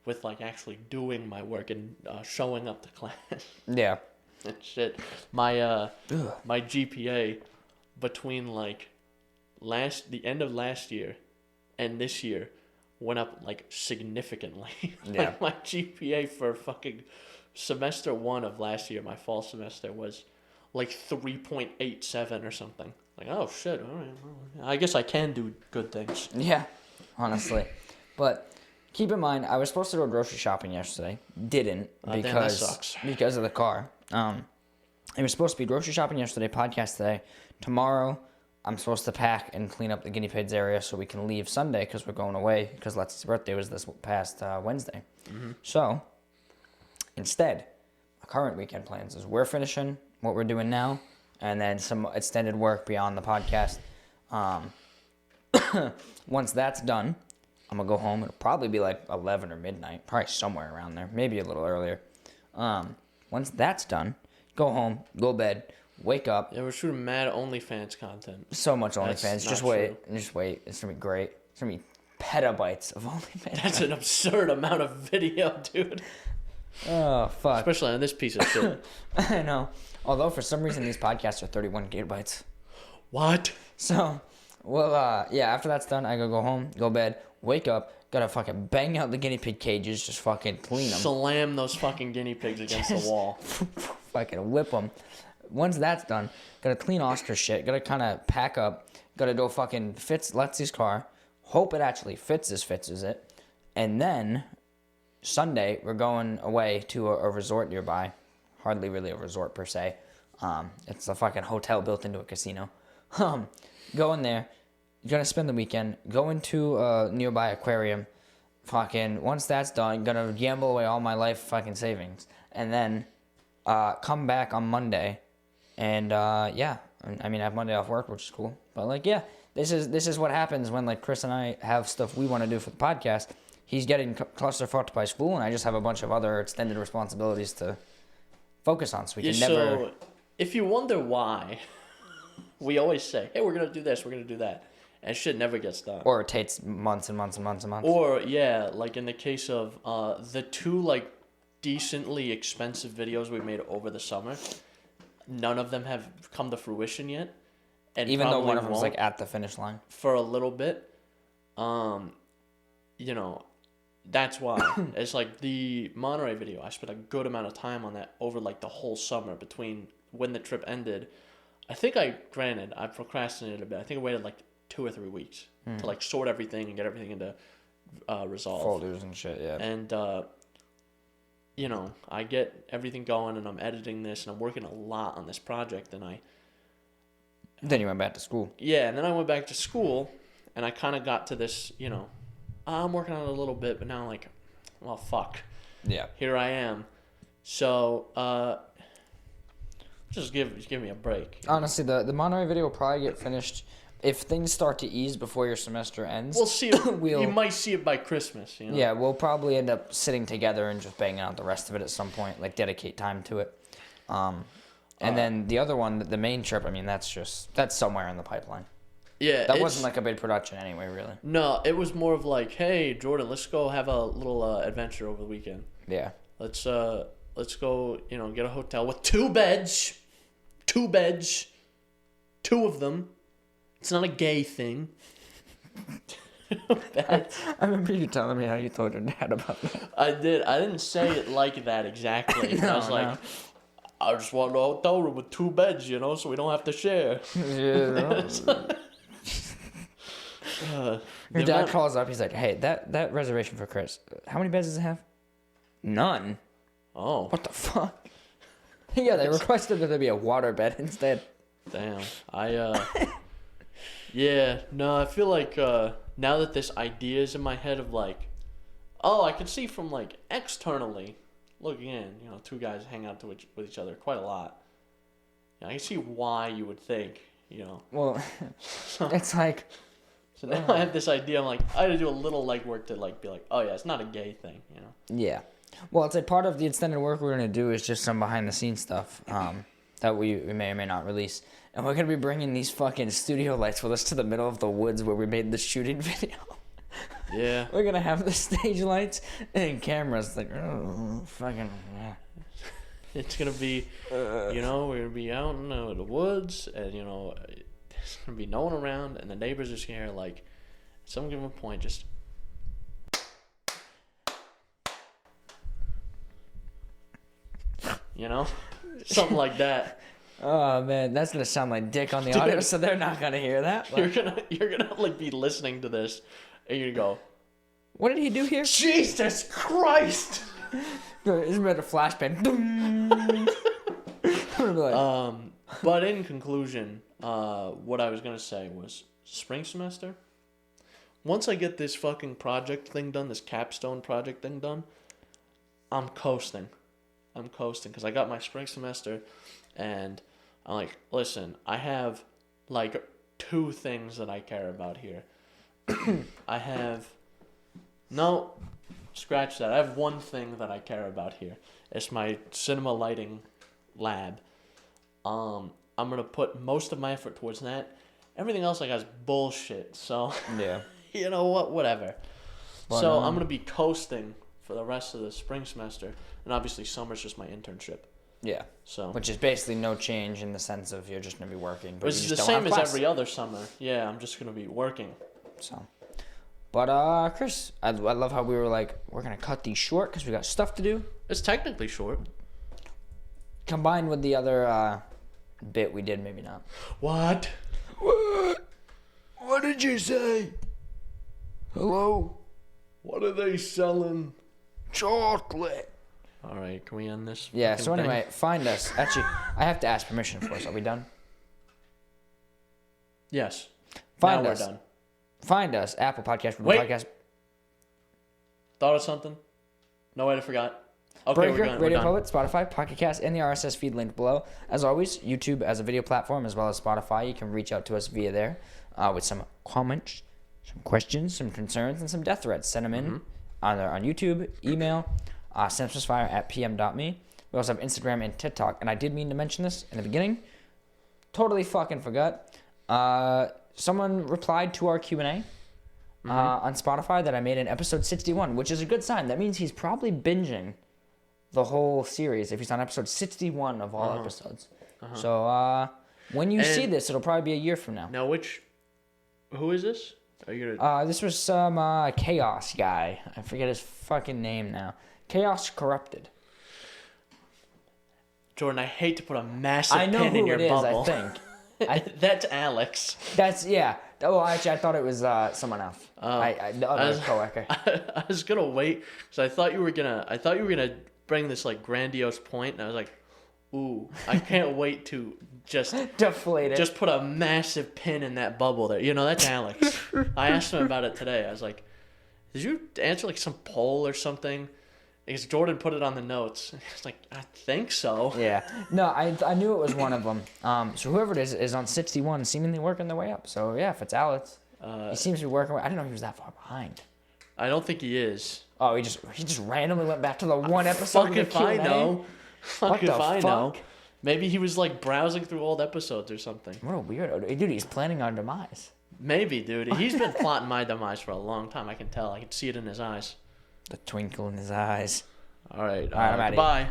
with like actually doing my work and showing up to class. Yeah. And shit. My GPA between like the end of last year and this year went up like significantly. Yeah. Like my GPA for fucking semester 1 of last year, my fall semester, was like 3.87 or something. Like, oh shit, all right. Well, I guess I can do good things. Yeah, honestly. But keep in mind, I was supposed to go grocery shopping yesterday. Didn't Damn, that sucks. because of the car. It was supposed to be grocery shopping yesterday, podcast today. Tomorrow, I'm supposed to pack and clean up the guinea pigs area so we can leave Sunday because we're going away because Lexi's birthday was this past Wednesday. Mm-hmm. So, instead, our current weekend plans is we're finishing what we're doing now and then some extended work beyond the podcast. Once that's done, I'm going to go home. It'll probably be like 11 or midnight, probably somewhere around there, maybe a little earlier. Once that's done, go home, go to bed, wake up. Yeah, we're shooting mad OnlyFans content. So much OnlyFans. Just wait. It's going to be great. It's going to be petabytes of OnlyFans. That's an absurd amount of video, dude. Oh, fuck. Especially on this piece of shit. I know. Although, for some reason, these podcasts are 31 gigabytes. What? So, well, yeah, after that's done, I go home, go to bed, wake up, gotta fucking bang out the guinea pig cages, just fucking clean them. Slam those fucking guinea pigs against the wall. Fucking whip them. Once that's done, gotta clean Oscar's shit, gotta kind of pack up, gotta go fucking fix Lexi's car, hope it actually fixes it, and then Sunday, we're going away to a resort nearby. Hardly really a resort per se. It's a fucking hotel built into a casino. Going there, gonna spend the weekend, going to a nearby aquarium. Fucking, once that's done, gonna gamble away all my life fucking savings. And then come back on Monday. And yeah, I mean, I have Monday off work, which is cool. But like, yeah, this is what happens when like Chris and I have stuff we want to do for the podcast. He's getting clusterfucked by school, and I just have a bunch of other extended responsibilities to focus on. So we can never. So, if you wonder why, we always say, "Hey, we're gonna do this, we're gonna do that," and shit never gets done. Or it takes months and months and months and months. Or yeah, like in the case of the two like decently expensive videos we made over the summer, none of them have come to fruition yet. And even though one of them was like at the finish line for a little bit, you know. That's why. It's like the Monterey video. I spent a good amount of time on that over like the whole summer between when the trip ended. I procrastinated a bit. I think I waited like 2 or 3 weeks to like sort everything and get everything into Resolve. Folders and shit, yeah. And, you know, I get everything going and I'm editing this and I'm working a lot on this project and Then you went back to school. Yeah, and then I went back to school and I kind of got to this, you know, I'm working on it a little bit, but now I'm like, well, fuck. Yeah. Here I am. So, just give me a break. Honestly, the Monterey video will probably get finished if things start to ease before your semester ends. We'll see it. You might see it by Christmas, you know? Yeah, we'll probably end up sitting together and just banging out the rest of it at some point, like dedicate time to it. And then the other one, the main trip, I mean, that's somewhere in the pipeline. Yeah, That wasn't like a big production anyway, really. No, it was more of like, hey, Jordan, let's go have a little adventure over the weekend. Yeah. Let's go, get a hotel with 2 beds. 2 beds. 2 of them. It's not a gay thing. I remember you telling me how you told your dad about that. I did. I didn't say it like that exactly. No, I was like, I just want a hotel room with 2 beds, so we don't have to share. Yeah. Your dad calls up. He's like, "Hey, that reservation for Chris. How many beds does it have? None. Oh. What the fuck? Yeah, they requested that there be a water bed instead. Damn. Yeah. No, I feel like now that this idea is in my head of like, oh, I can see from like externally looking in, 2 guys hang out with each other quite a lot. I can see why you would think, Well, it's like. So now I have this idea. I'm like, I had to do a little legwork to like be like, oh yeah, it's not a gay thing, Yeah. Well, it's like part of the extended work we're gonna do is just some behind the scenes stuff that we may or may not release, and we're gonna be bringing these fucking studio lights with us to the middle of the woods where we made the shooting video. Yeah. We're gonna have the stage lights and cameras. Like, oh, fucking. Yeah. It's gonna be, we're gonna be out in the woods, and there's gonna be no one around, and the neighbors are just gonna hear like, at some given point, just. Something like that. Oh man, that's gonna sound like dick on the audio, so they're not gonna hear that. But... You're gonna like be listening to this, and you're gonna go, "What did he do here?" Jesus Christ! Isn't it a flashbang? But in conclusion, what I was gonna say was spring semester. Once I get this fucking project thing done, this capstone project thing done, I'm coasting because I got my spring semester, and I'm like, listen, I have like 2 things that I care about here. Scratch that. I have 1 thing that I care about here. It's my cinema lighting lab. I'm gonna put most of my effort towards that. Everything else is bullshit. So yeah, you know what? Whatever. But, so I'm gonna be coasting for the rest of the spring semester, and obviously summer's just my internship. Yeah. So. Which is basically no change in the sense of you're just gonna be working. But it's the same as every other summer. Yeah, I'm just gonna be working. So. But Chris, I love how we were like, we're gonna cut these short because we got stuff to do. It's technically short. Combined with the other bit we did, maybe not. What? What did you say? Hello? What are they selling? Chocolate. All right, can we end this? Yeah, so anyway, thing? find us. Actually, I have to ask permission first. Are we done? Yes. Find now us. We're done. Find us. Apple Podcast. Wait. Podcast. Thought of something? No, wait, I forgot. Okay, Breaker, we're done. Radio Public, Spotify, Pocket Cast, and the RSS feed linked below. As always, YouTube as a video platform as well as Spotify. You can reach out to us via there with some comments, some questions, some concerns, and some death threats. Send them in either on YouTube, email, synapsemisfire@pm.me. We also have Instagram and TikTok. And I did mean to mention this in the beginning. Totally fucking forgot. Someone replied to our Q&A on Spotify that I made in episode 61, which is a good sign. That means he's probably binging the whole series if he's on episode 61 of all episodes. So when you see this, it'll probably be a year from now. Now, who is this? Are you gonna... This was some Chaos guy. I forget his fucking name now. Chaos Corrupted. Jordan, I hate to put a massive pin in your bubble. I think. That's Alex. Yeah. Oh, actually, I thought it was someone else. The other coworker. I was gonna wait because I thought you were gonna bring this like grandiose point, and I was like, ooh, I can't wait to just deflate it. Just put a massive pin in that bubble there. That's Alex. I asked him about it today. I was like, did you answer like some poll or something? Because Jordan put it on the notes. He's like, I think so. Yeah. No, I knew it was one of them. So whoever it is on 61, seemingly working their way up. So yeah, if it's Alex, he seems to be working. I didn't know he was that far behind. I don't think he is. Oh, he just randomly went back to the one episode. Fuck if I know. Fuck if I know. Maybe he was like browsing through old episodes or something. What a weirdo. Dude, he's planning our demise. Maybe, dude. He's been plotting my demise for a long time. I can tell. I can see it in his eyes. The twinkle in his eyes. All right. All right, I'm outta here. Goodbye.